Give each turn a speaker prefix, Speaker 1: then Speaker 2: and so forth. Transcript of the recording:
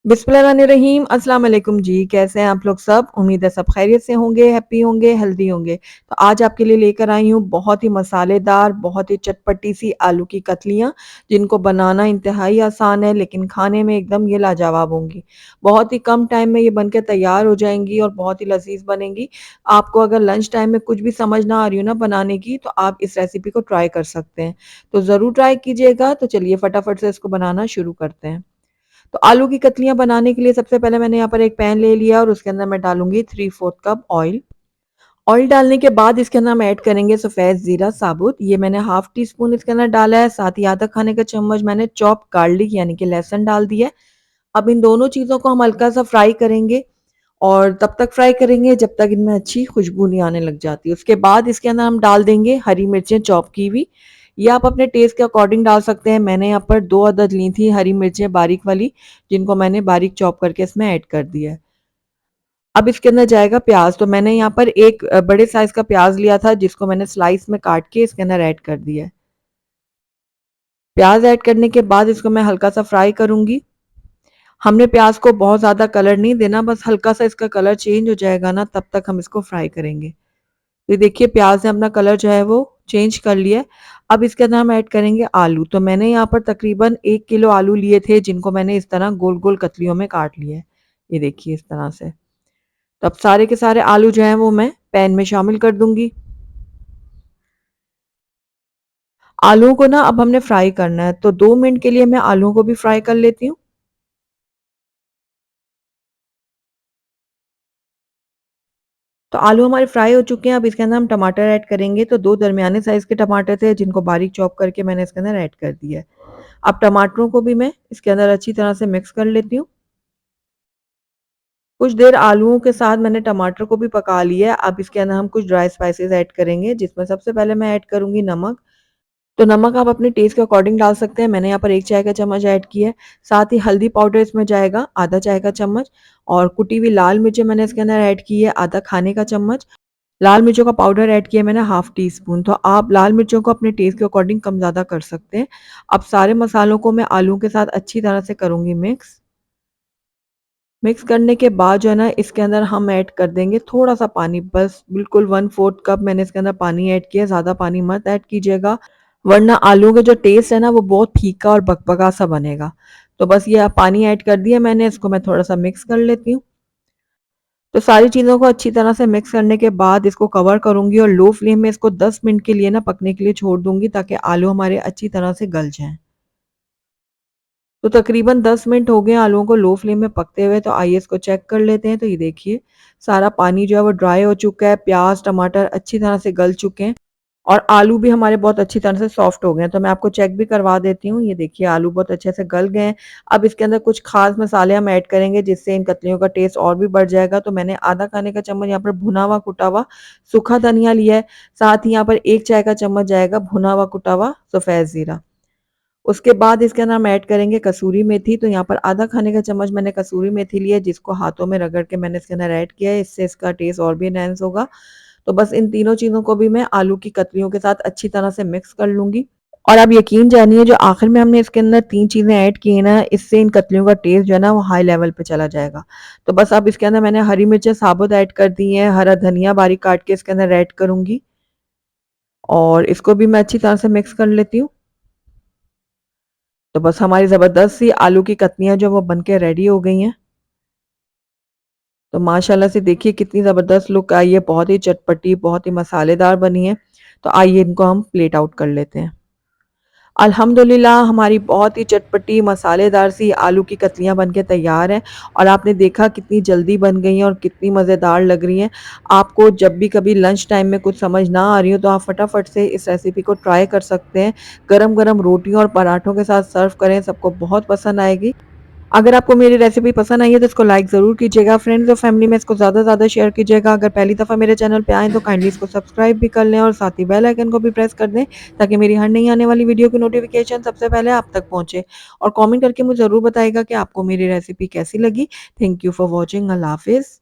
Speaker 1: बिस्मिल्लाहिर्रहमानिर्रहीम अस्सलाम वालेकुम जी। कैसे हैं आप लोग सब? उम्मीद है सब खैरियत से होंगे, हैप्पी होंगे, हेल्दी होंगे। तो आज आपके लिए लेकर आई हूँ बहुत ही मसालेदार, बहुत ही चटपटी सी आलू की कतलियाँ, जिनको बनाना इंतहाई आसान है लेकिन खाने में एकदम ये लाजवाब होंगी। बहुत ही कम टाइम में ये बनकर तैयार हो जाएँगी और बहुत ही लज़ीज़ बनेंगी। आपको अगर लंच टाइम में कुछ भी समझ ना आ रही हो ना बनाने की, तो आप इस रेसिपी को ट्राई कर सकते हैं। तो ज़रूर ट्राई कीजिएगा। तो चलिए फटाफट से इसको बनाना शुरू करते हैं। तो आलू की कतलियाँ बनाने के लिए सबसे पहले मैंने यहाँ पर एक पैन ले लिया और उसके अंदर मैं डालूँगी 3/4 कप ऑयल। ऑयल डालने के बाद इसके अंदर हम ऐड करेंगे सफ़ेद ज़ीरा साबुत। ये मैंने हाफ़ टी स्पून इसके अंदर डाला है। साथ ही आधा खाने का चम्मच मैंने चॉप्ड गार्लिक यानी कि लहसुन डाल दिया है। अब इन दोनों चीज़ों को हम हल्का-सा फ्राई करेंगे और तब तक फ्राई करेंगे जब तक इनमें अच्छी खुशबू नहीं आने लग जाती। उसके बाद इसके अंदर हम डाल देंगे हरी मिर्चें चॉप की हुई। ये आप अपने टेस्ट के अकॉर्डिंग डाल सकते हैं। मैंने यहाँ पर 2 अदद ली थी हरी मिर्चें बारीक वाली, जिनको मैंने बारीक चॉप करके इसमें ऐड कर दिया है। अब इसके अंदर जाएगा प्याज़। तो मैंने यहाँ पर एक बड़े साइज़ का प्याज़ लिया था, जिसको मैंने स्लाइस में काट के इसके अंदर ऐड कर दिया है। प्याज़ ऐड करने के बाद इसको मैं हल्का-सा फ्राई करूँगी। हमने प्याज़ को बहुत ज़्यादा कलर नहीं देना, बस हल्का-सा इसका कलर चेंज हो जाएगा ना, तब तक हम इसको फ्राई करेंगे। ये देखिए प्याज़ ने अपना कलर जो है वो चेंज कर लिया है। अब इसके अंदर हम ऐड करेंगे आलू। तो मैंने यहाँ पर तकरीबन 1 किलो आलू लिए थे, जिनको मैंने इस तरह गोल-गोल कतलियों में काट लिया है। ये देखिए इस तरह से। तो अब सारे के सारे आलू जो हैं वो मैं पैन में शामिल कर दूँगी। आलूओं को ना अब हमने फ्राई करना है, तो 2 मिनट के लिए मैं आलूओं को भी फ्राई कर लेती हूँ। तो आलू हमारे फ्राई हो चुके हैं। अब इसके अंदर हम टमाटर ऐड करेंगे। तो 2 दरमियाने साइज़ के टमाटर थे, जिनको बारीक चॉप करके मैंने इसके अंदर ऐड कर दिया है। अब टमाटरों को भी मैं इसके अंदर अच्छी तरह से मिक्स कर लेती हूँ। कुछ देर आलूओं के साथ मैंने टमाटर को भी पका लिया है। अब इसके अंदर हम कुछ ड्राई स्पाइसेस ऐड करेंगे, जिसमें सबसे पहले मैं ऐड करूँगी नमक। तो नमक आप अपने टेस्ट के अकॉर्डिंग डाल सकते हैं। मैंने यहाँ पर 1 चाय का चम्मच ऐड किया है। साथ ही हल्दी पाउडर इसमें जाएगा आधा चाय का चम्मच और कुटी हुई लाल मिर्चें मैंने इसके अंदर ऐड की है आधा खाने का चम्मच। लाल मिर्चों का पाउडर ऐड किया मैंने हाफ टी स्पून। तो आप लाल मिर्चों को अपने टेस्ट के अकॉर्डिंग कम ज़्यादा कर सकते हैं। अब सारे मसालों को मैं आलू के साथ अच्छी तरह से करूँगी मिक्स। मिक्स करने के बाद जो है ना इसके अंदर हम ऐड कर देंगे थोड़ा-सा पानी, बस बिल्कुल 1/4 कप मैंने इसके अंदर पानी ऐड किया है। ज़्यादा पानी मत ऐड कीजिएगा, वरना आलू का जो टेस्ट है ना वो बहुत फीका और बकबका सा बनेगा। तो बस ये पानी ऐड कर दिया मैंने, इसको मैं थोड़ा-सा मिक्स कर लेती हूँ। तो सारी चीज़ों को अच्छी तरह से मिक्स करने के बाद इसको कवर करूँगी और लो फ्लेम में इसको 10 मिनट के लिए ना पकने के लिए छोड़ दूँगी, ताकि आलू हमारे अच्छी तरह से गल जाएँ। तो तकरीबन 10 मिनट हो गए आलूओं को लो फ्लेम में पकते हुए। तो आइए इसको चेक कर लेते हैं। तो ये देखिए सारा पानी जो है वो ड्राई हो चुका है, प्याज़, टमाटर अच्छी तरह से गल चुके हैं और आलू भी हमारे बहुत अच्छी तरह से सॉफ्ट हो गए हैं। तो मैं आपको चेक भी करवा देती हूँ। ये देखिए आलू बहुत अच्छे से गल गए हैं। अब इसके अंदर कुछ ख़ास मसाले हम ऐड करेंगे, जिससे इन कतलियों का टेस्ट और भी बढ़ जाएगा। तो मैंने आधा खाने का चम्मच यहाँ पर भुना हुआ कुटा हुआ सूखा धनिया लिया है। साथ ही यहाँ पर 1 चाय का चम्मच जाएगा भुना हुआ कुटा हुआ सफ़ेद ज़ीरा। उसके बाद इसके अंदर हम ऐड करेंगे कसूरी मेथी। तो यहाँ पर आधा खाने का चम्मच मैंने कसूरी मेथी लिया है, जिसको हाथों में रगड़ के मैंने इसके अंदर ऐड किया है। इससे इसका टेस्ट और भी एनहांस होगा। तो बस इन तीनों चीज़ों को भी मैं आलू की कतलियों के साथ अच्छी तरह से मिक्स कर लूँगी। और आप यकीन जानिए जो आखिर में हमने इसके अंदर 3 चीज़ें ऐड की हैं ना, इससे इन कतलियों का टेस्ट जो है ना वो हाई लेवल पे चला जाएगा। तो बस अब इसके अंदर मैंने हरी मिर्चें साबुत ऐड कर दी हैं, हरा धनिया बारीक काट के इसके अंदर ऐड करूँगी और इसको भी मैं अच्छी तरह से मिक्स कर लेती हूँ। तो बस हमारी ज़बरदस्त सी आलू की कतलियाँ जो वो बन के रेडी हो गई हैं। तो माशाल्लाह से देखिए कितनी ज़बरदस्त लुक आई है, बहुत ही चटपटी, बहुत ही मसालेदार बनी है। तो आइए इनको हम प्लेट आउट कर लेते हैं। अल्हम्दुलिल्लाह हमारी बहुत ही चटपटी मसालेदार सी आलू की कतलियाँ बन के तैयार हैं और आपने देखा कितनी जल्दी बन गई हैं और कितनी मज़ेदार लग रही हैं। आपको जब भी कभी लंच टाइम में कुछ समझ ना आ रही हो, तो आप फटाफट से इस रेसिपी को ट्राई कर सकते हैं। गरम-गरम रोटियों और पराठों के साथ सर्व करें, सबको बहुत पसंद आएगी। अगर आपको मेरी रेसिपी पसंद आई है तो इसको लाइक ज़रूर कीजिएगा। फ्रेंड्स और फैमिली में इसको ज़्यादा से ज़्यादा शेयर कीजिएगा। अगर पहली दफ़ा मेरे चैनल पे आएँ तो काइंडली इसको सब्सक्राइब भी कर लें और साथ ही बेल आइकन को भी प्रेस कर दें, ताकि मेरी हर नई आने वाली वीडियो की नोटिफिकेशन सबसे पहले आप तक पहुँचे। और कमेंट करके मुझे ज़रूर बताइएगा कि आपको मेरी रेसिपी कैसी लगी। Thank you for watching. अल्लाह हाफ़िज़।